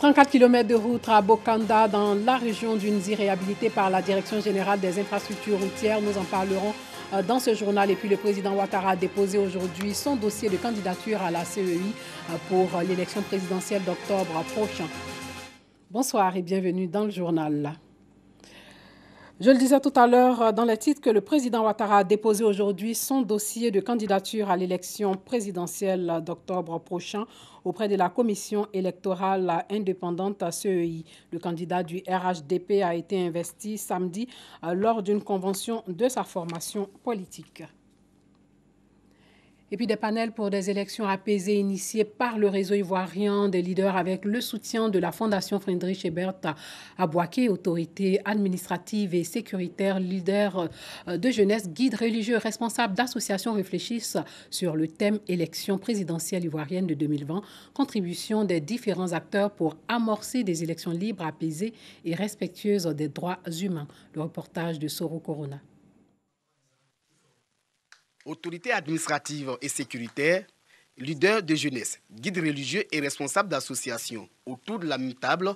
34 km de route à Bokanda dans la région d'Unzi réhabilitée par la Direction générale des infrastructures routières. Nous en parlerons dans ce journal. Et puis le président Ouattara a déposé aujourd'hui son dossier de candidature à la CEI pour l'élection présidentielle d'octobre prochain. Bonsoir et bienvenue dans le journal. Je le disais tout à l'heure dans le titre que le président Ouattara a déposé aujourd'hui son dossier de candidature à l'élection présidentielle d'octobre prochain auprès de la commission électorale indépendante CEI. Le candidat du RHDP a été investi samedi lors d'une convention de sa formation politique. Et puis des panels pour des élections apaisées initiés par le réseau ivoirien des leaders avec le soutien de la Fondation Friedrich Ebert à Bouaké, autorités administratives et sécuritaires, leaders de jeunesse, guides religieux, responsables d'associations réfléchissent sur le thème élection présidentielle ivoirienne de 2020, contribution des différents acteurs pour amorcer des élections libres, apaisées et respectueuses des droits humains. Le reportage de Soro Corona. Autorités administratives et sécuritaires, leaders de jeunesse, guides religieux et responsables d'associations autour de la même table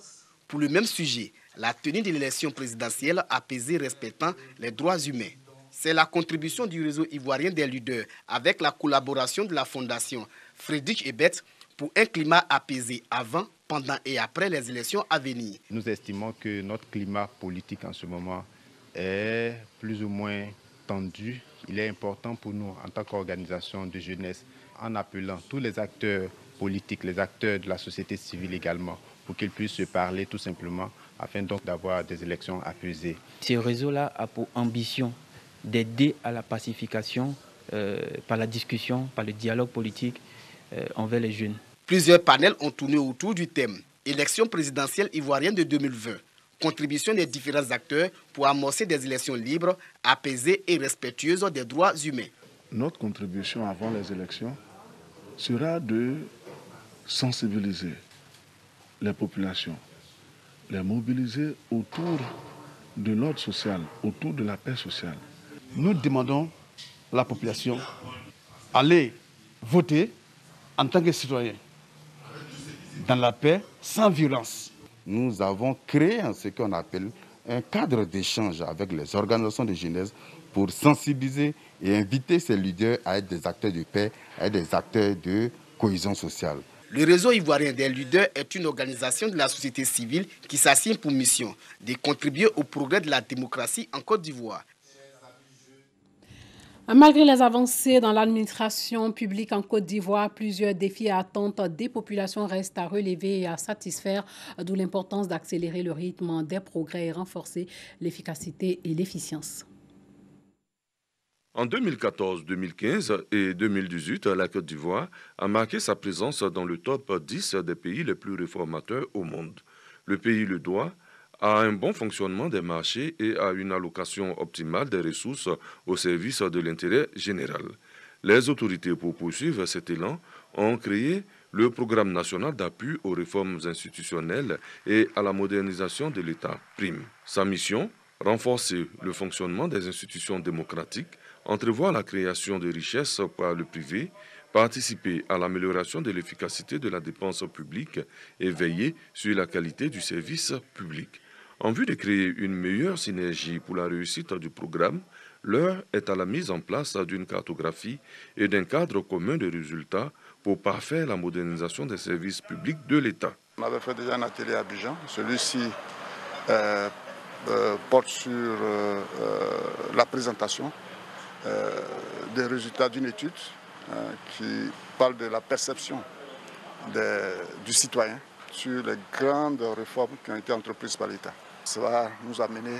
pour le même sujet, la tenue de l'élection présidentielle apaisée respectant les droits humains. C'est la contribution du réseau ivoirien des leaders avec la collaboration de la Fondation Friedrich Ebert pour un climat apaisé avant, pendant et après les élections à venir. Nous estimons que notre climat politique en ce moment est plus ou moins tendu. Il est important pour nous, en tant qu'organisation de jeunesse, en appelant tous les acteurs politiques, les acteurs de la société civile également, pour qu'ils puissent se parler tout simplement, afin donc d'avoir des élections apaisées. Ce réseau-là a pour ambition d'aider à la pacification par la discussion, par le dialogue politique envers les jeunes. Plusieurs panels ont tourné autour du thème « Élection présidentielle ivoirienne de 2020 ». Contribution des différents acteurs pour amorcer des élections libres, apaisées et respectueuses des droits humains. Notre contribution avant les élections sera de sensibiliser les populations, les mobiliser autour de l'ordre social, autour de la paix sociale. Nous demandons à la population d'aller voter en tant que citoyen, dans la paix, sans violence. Nous avons créé ce qu'on appelle un cadre d'échange avec les organisations de jeunesse pour sensibiliser et inviter ces leaders à être des acteurs de paix, à être des acteurs de cohésion sociale. Le réseau ivoirien des leaders est une organisation de la société civile qui s'assigne pour mission de contribuer au progrès de la démocratie en Côte d'Ivoire. Malgré les avancées dans l'administration publique en Côte d'Ivoire, plusieurs défis et attentes des populations restent à relever et à satisfaire, d'où l'importance d'accélérer le rythme des progrès et renforcer l'efficacité et l'efficience. En 2014, 2015 et 2018, la Côte d'Ivoire a marqué sa présence dans le top 10 des pays les plus réformateurs au monde. Le pays le doit à un bon fonctionnement des marchés et à une allocation optimale des ressources au service de l'intérêt général. Les autorités, pour poursuivre cet élan, ont créé le Programme national d'appui aux réformes institutionnelles et à la modernisation de l'État, PRIM. Sa mission, renforcer le fonctionnement des institutions démocratiques, entrevoir la création de richesses par le privé, participer à l'amélioration de l'efficacité de la dépense publique et veiller sur la qualité du service public. En vue de créer une meilleure synergie pour la réussite du programme, l'heure est à la mise en place d'une cartographie et d'un cadre commun de résultats pour parfaire la modernisation des services publics de l'État. On avait fait déjà un atelier à Abidjan. Celui-ci porte sur la présentation des résultats d'une étude qui parle de la perception du citoyen sur les grandes réformes qui ont été entreprises par l'État. Ça va nous amener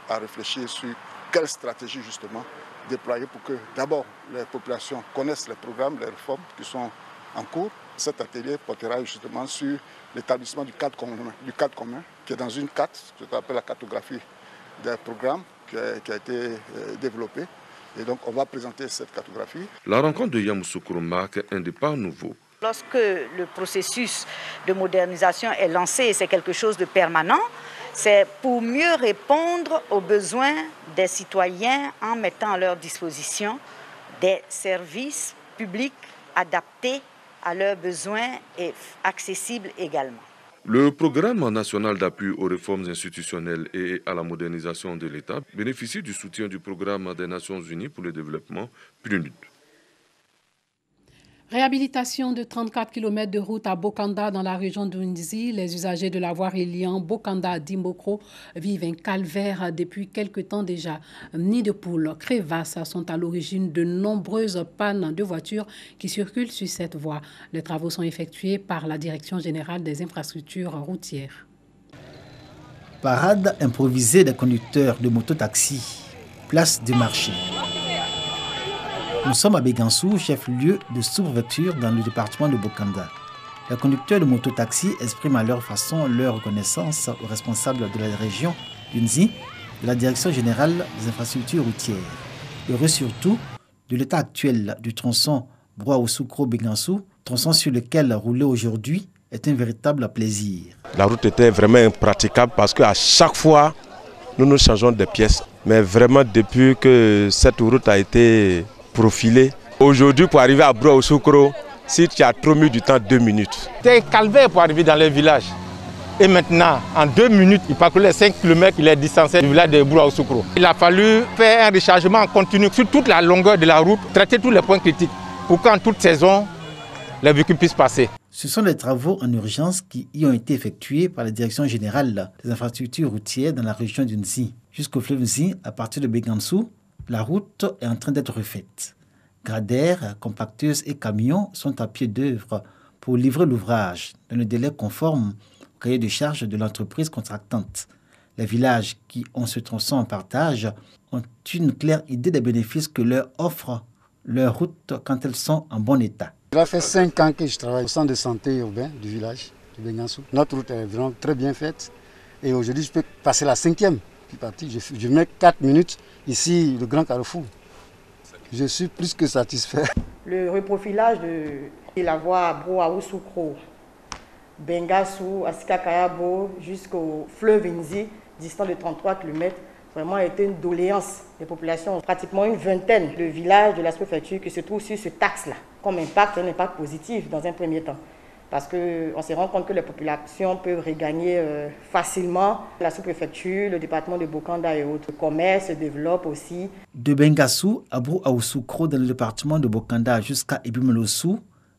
à réfléchir sur quelle stratégie justement déployer pour que d'abord les populations connaissent les programmes, les réformes qui sont en cours. Cet atelier portera justement sur l'établissement du cadre commun qui est dans une carte, ce qu'on appelle la cartographie des programmes qui a été développée. Et donc on va présenter cette cartographie. La rencontre de Yamoussoukro marque un départ nouveau. Lorsque le processus de modernisation est lancé et c'est quelque chose de permanent, c'est pour mieux répondre aux besoins des citoyens en mettant à leur disposition des services publics adaptés à leurs besoins et accessibles également. Le programme national d'appui aux réformes institutionnelles et à la modernisation de l'État bénéficie du soutien du programme des Nations Unies pour le développement PNUD. Réhabilitation de 34 km de route à Bokanda dans la région d'Unzi. Les usagers de la voie reliant Bokanda à Dimbokro vivent un calvaire depuis quelque temps déjà. Nids de poules, crevasses sont à l'origine de nombreuses pannes de voitures qui circulent sur cette voie. Les travaux sont effectués par la Direction générale des infrastructures routières. Parade improvisée des conducteurs de mototaxi. Place du marché. Nous sommes à Bégansou, chef-lieu de sous-préfecture dans le département de Bokanda. Les conducteurs de mototaxi expriment à leur façon leur reconnaissance aux responsables de la région d'Unzi, de la Direction générale des infrastructures routières. Heureux surtout de l'état actuel du tronçon Broa-Ousoukro-Bégansou, tronçon sur lequel rouler aujourd'hui est un véritable plaisir. La route était vraiment impraticable parce qu'à chaque fois, nous changeons des pièces. Mais vraiment, depuis que cette route a été profilée, aujourd'hui, pour arriver à Broa-Ousoukro, si tu as trop mis du temps, 2 minutes. C'était calvaire pour arriver dans les villages. Et maintenant, en 2 minutes, il parcourt les 5 km, il est distancé du village de Broa-Ousoukro. Il a fallu faire un rechargement en continu sur toute la longueur de la route, traiter tous les points critiques pour qu'en toute saison, les véhicules puissent passer. Ce sont des travaux en urgence qui y ont été effectués par la Direction générale des infrastructures routières dans la région d'Unzi. Jusqu'au fleuve Nzi, à partir de Bégansou, la route est en train d'être refaite. Gradères, compacteuses et camions sont à pied d'œuvre pour livrer l'ouvrage dans le délai conforme au cahier de charges de l'entreprise contractante. Les villages qui ont ce tronçon en partage ont une claire idée des bénéfices que leur offre leur route quand elles sont en bon état. Ça fait 5 ans que je travaille au centre de santé urbain du village de Bégansou. Notre route est vraiment très bien faite et aujourd'hui je peux passer la 5e. Je mets 4 minutes ici, le grand carrefour. Je suis plus que satisfait. Le reprofilage de la voie Broa-Ousoukro, Bengassou, Asikakayabo jusqu'au fleuve Nzi, distant de 33 km, vraiment a été une doléance des populations. Pratiquement une vingtaine de villages de la sous-préfecture qui se trouvent sur ce axe-là. Comme impact, un impact positif dans un premier temps. Parce qu'on se rend compte que les populations peuvent regagner facilement la sous-préfecture, le département de Bokanda et autres. Le commerce se développe aussi. De Bengassou à Broa-Ousoukro dans le département de Bokanda jusqu'à Ebimelossou,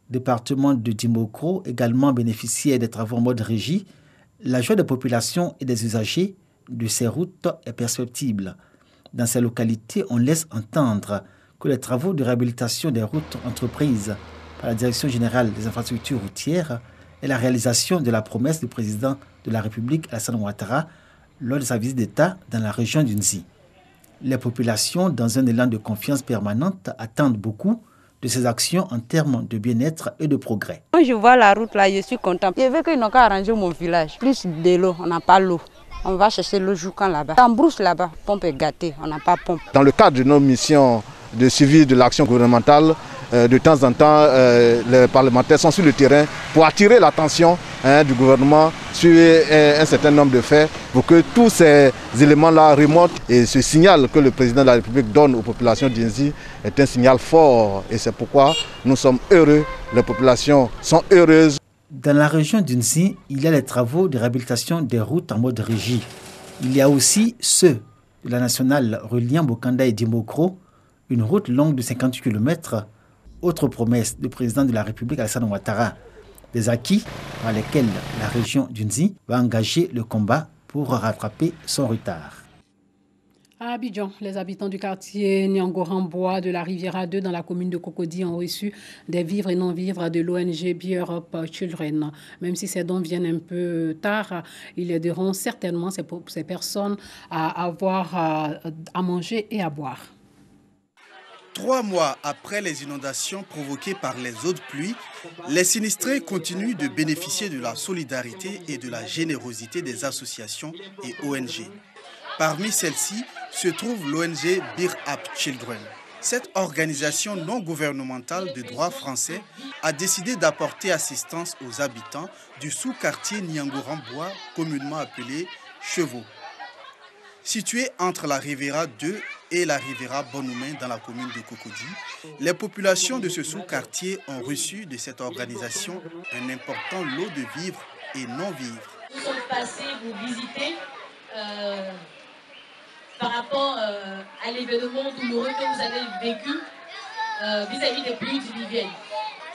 département de Dimbokro, également bénéficiaire des travaux en mode régie, la joie des populations et des usagers de ces routes est perceptible. Dans ces localités, on laisse entendre que les travaux de réhabilitation des routes entreprises par la Direction générale des infrastructures routières et la réalisation de la promesse du président de la République, Alassane Ouattara, lors de sa visite d'État dans la région d'Unzi. Les populations, dans un élan de confiance permanente, attendent beaucoup de ces actions en termes de bien-être et de progrès. Quand je vois la route là, je suis content. Je veux qu'ils n'ont qu'à arranger mon village. Plus de l'eau, on n'a pas l'eau. On va chercher le Joucan là-bas. En brousse là-bas, pompe est gâtée, on n'a pas pompe. Dans le cadre de nos missions de suivi de l'action gouvernementale, de temps en temps, les parlementaires sont sur le terrain pour attirer l'attention du gouvernement sur un certain nombre de faits pour que tous ces éléments-là remontent. Et ce signal que le président de la République donne aux populations d'Unzi est un signal fort. Et c'est pourquoi nous sommes heureux, les populations sont heureuses. Dans la région d'Unzi, il y a les travaux de réhabilitation des routes en mode régie. Il y a aussi ceux de la nationale reliant Bokanda et Dimbokro, une route longue de 50 km. Autre promesse du président de la République, Alassane Ouattara, des acquis par lesquels la région d'Unzi va engager le combat pour rattraper son retard. À Abidjan, les habitants du quartier Nyangorambois de la Riviera 2 dans la commune de Cocody ont reçu des vivres et non-vivres de l'ONG Be Europe Children. Même si ces dons viennent un peu tard, ils aideront certainement ces personnes à avoir à manger et à boire. 3 mois après les inondations provoquées par les eaux de pluie, les sinistrés continuent de bénéficier de la solidarité et de la générosité des associations et ONG. Parmi celles-ci se trouve l'ONG Be Up Children. Cette organisation non gouvernementale de droit français a décidé d'apporter assistance aux habitants du sous-quartier Nyangorambois, communément appelé Chevaux. Situé entre la Riviera 2 et la Riviera Bonoumen dans la commune de Cocody, les populations de ce sous-quartier ont reçu de cette organisation un important lot de vivres et non-vivre. Nous sommes passés vous visiter par rapport à l'événement douloureux que vous avez vécu vis-à-vis des plus individuels.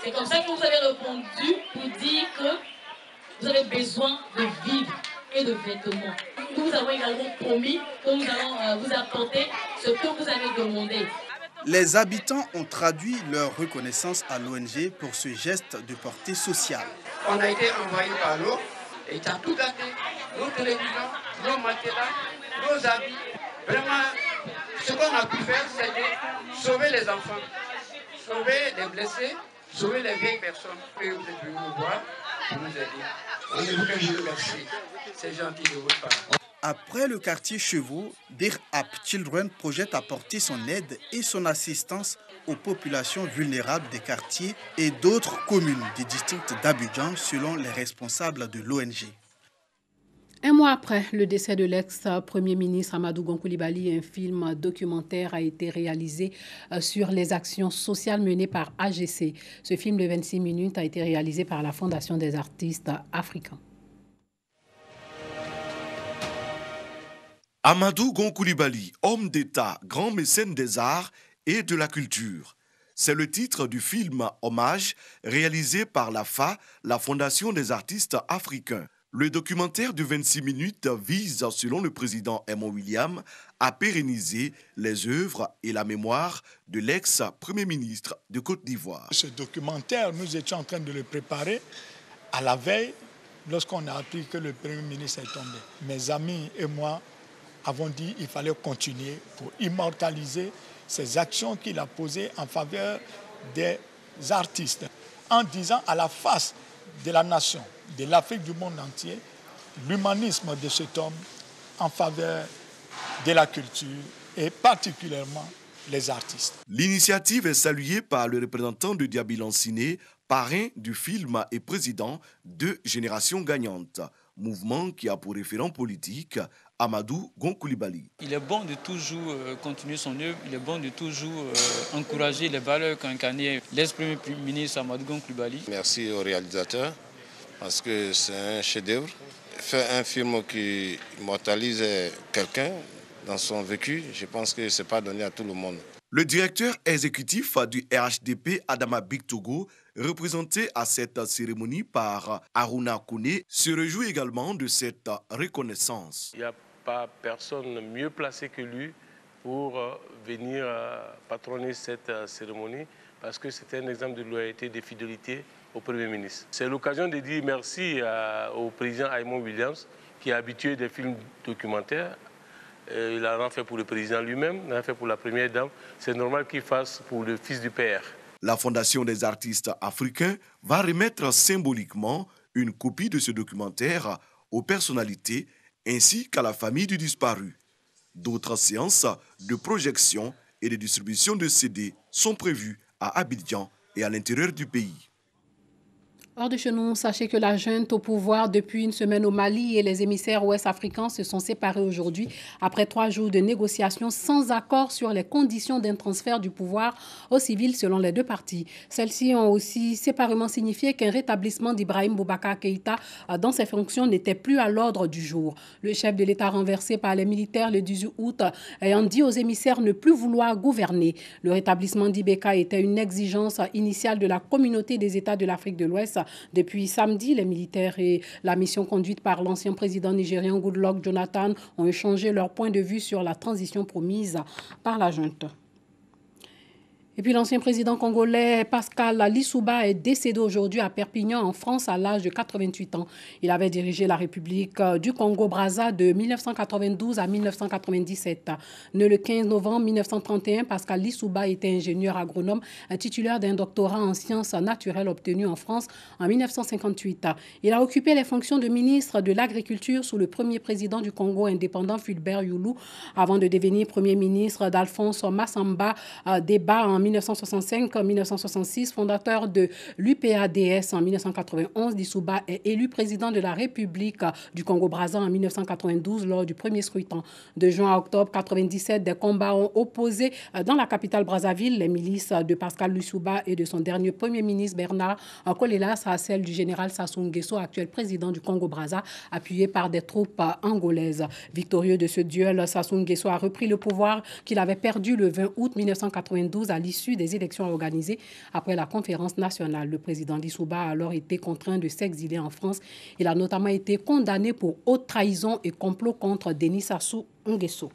C'est comme ça que vous avez répondu pour dire que vous avez besoin de vivre et de vêtements. Nous avons également promis que nous allons vous apporter ce que vous avez demandé. Les habitants ont traduit leur reconnaissance à l'ONG pour ce geste de portée sociale. On a été envahi par l'eau et ça a tout gâté. Nos télévisions, nos matelas, nos habits. Vraiment, ce qu'on a pu faire, c'est de sauver les enfants, sauver les blessés, sauver les vieilles personnes que vous êtes venus nous voir pour nous aider. On vous remercie. C'est gentil de votre part. Après le quartier Chevaux, Dear App Children projette apporter son aide et son assistance aux populations vulnérables des quartiers et d'autres communes du district d'Abidjan, selon les responsables de l'ONG. Un mois après le décès de l'ex-premier ministre Amadou Gon Coulibaly, un film documentaire a été réalisé sur les actions sociales menées par AGC. Ce film de 26 minutes a été réalisé par la Fondation des artistes africains. Amadou Gon Coulibaly, homme d'État, grand mécène des arts et de la culture. C'est le titre du film Hommage réalisé par la FA, la Fondation des artistes africains. Le documentaire de 26 minutes vise, selon le président Aimon William, à pérenniser les œuvres et la mémoire de l'ex-premier ministre de Côte d'Ivoire. Ce documentaire, nous étions en train de le préparer à la veille lorsqu'on a appris que le premier ministre est tombé. Mes amis et moi avons dit qu'il fallait continuer pour immortaliser ces actions qu'il a posées en faveur des artistes, en disant à la face de la nation, de l'Afrique, du monde entier, l'humanisme de cet homme en faveur de la culture et particulièrement les artistes. L'initiative est saluée par le représentant de Diaby Lanciné, parrain du film et président de Génération Gagnante, mouvement qui a pour référent politique Amadou Gon Coulibaly. Il est bon de toujours continuer son œuvre, il est bon de toujours encourager les valeurs qu'incarnait l'ex-premier ministre Amadou Gon Coulibaly. Merci au réalisateur parce que c'est un chef-d'œuvre. Faire un film qui immortalise quelqu'un dans son vécu, je pense que ce n'est pas donné à tout le monde. Le directeur exécutif du RHDP, Adama Bictogo, représenté à cette cérémonie par Aruna Kone, se réjouit également de cette reconnaissance. Il n'y a pas personne mieux placé que lui pour venir patronner cette cérémonie parce que c'est un exemple de loyauté et de fidélité au Premier ministre. C'est l'occasion de dire merci au président Aimon Williams qui est habitué des films documentaires. Il en a fait pour le président lui-même, il en a fait pour la première dame. C'est normal qu'il fasse pour le fils du père. La Fondation des artistes africains va remettre symboliquement une copie de ce documentaire aux personnalités ainsi qu'à la famille du disparu. D'autres séances de projection et de distribution de CD sont prévues à Abidjan et à l'intérieur du pays. Hors de chez nous, sachez que la junte au pouvoir depuis une semaine au Mali et les émissaires ouest-africains se sont séparés aujourd'hui après 3 jours de négociations sans accord sur les conditions d'un transfert du pouvoir aux civils selon les deux parties. Celles-ci ont aussi séparément signifié qu'un rétablissement d'Ibrahim Boubacar Keïta dans ses fonctions n'était plus à l'ordre du jour. Le chef de l'État renversé par les militaires le 18 août ayant dit aux émissaires ne plus vouloir gouverner. Le rétablissement d'Ibeka était une exigence initiale de la communauté des États de l'Afrique de l'Ouest. Depuis samedi, les militaires et la mission conduite par l'ancien président nigérien Goodluck Jonathan ont échangé leur point de vue sur la transition promise par la junte. Et puis l'ancien président congolais Pascal Lissouba est décédé aujourd'hui à Perpignan en France à l'âge de 88 ans. Il avait dirigé la République du Congo-Brazza de 1992 à 1997. Né le 15 novembre 1931, Pascal Lissouba était ingénieur agronome, titulaire d'un doctorat en sciences naturelles obtenu en France en 1958. Il a occupé les fonctions de ministre de l'Agriculture sous le premier président du Congo indépendant Fulbert Youlou avant de devenir premier ministre d'Alphonse Massamba Deba en 1965-1966, fondateur de l'UPADS en 1991, Lissouba est élu président de la République du Congo-Brazza en 1992 lors du premier scrutin. De juin à octobre 1997, des combats ont opposé dans la capitale Brazzaville les milices de Pascal Lissouba et de son dernier premier ministre Bernard Kolelas à celle du général Sassou Nguesso, actuel président du Congo-Brazza, appuyé par des troupes angolaises. Victorieux de ce duel, Sassou Nguesso a repris le pouvoir qu'il avait perdu le 20 août 1992 à l'issue des élections organisées après la conférence nationale. Le président Lissouba a alors été contraint de s'exiler en France. Il a notamment été condamné pour haute trahison et complot contre Denis Sassou Nguesso.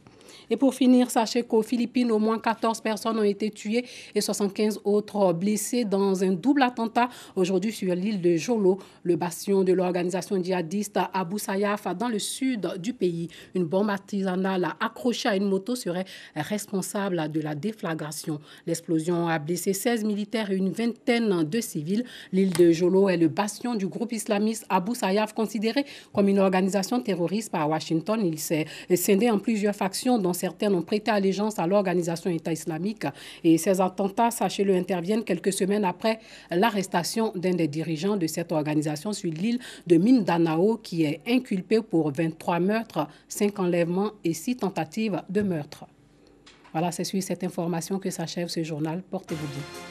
Et pour finir, sachez qu'aux Philippines, au moins 14 personnes ont été tuées et 75 autres blessées dans un double attentat aujourd'hui sur l'île de Jolo, le bastion de l'organisation djihadiste Abu Sayyaf dans le sud du pays. Une bombe artisanale accrochée à une moto serait responsable de la déflagration. L'explosion a blessé 16 militaires et une vingtaine de civils. L'île de Jolo est le bastion du groupe islamiste Abu Sayyaf, considéré comme une organisation terroriste par Washington. Il s'est scindé en plusieurs factions dont certaines ont prêté allégeance à l'organisation État islamique. Et ces attentats, sachez-le, interviennent quelques semaines après l'arrestation d'un des dirigeants de cette organisation sur l'île de Mindanao, qui est inculpé pour 23 meurtres, 5 enlèvements et 6 tentatives de meurtre. Voilà, c'est sur cette information que s'achève ce journal. Portez-vous bien.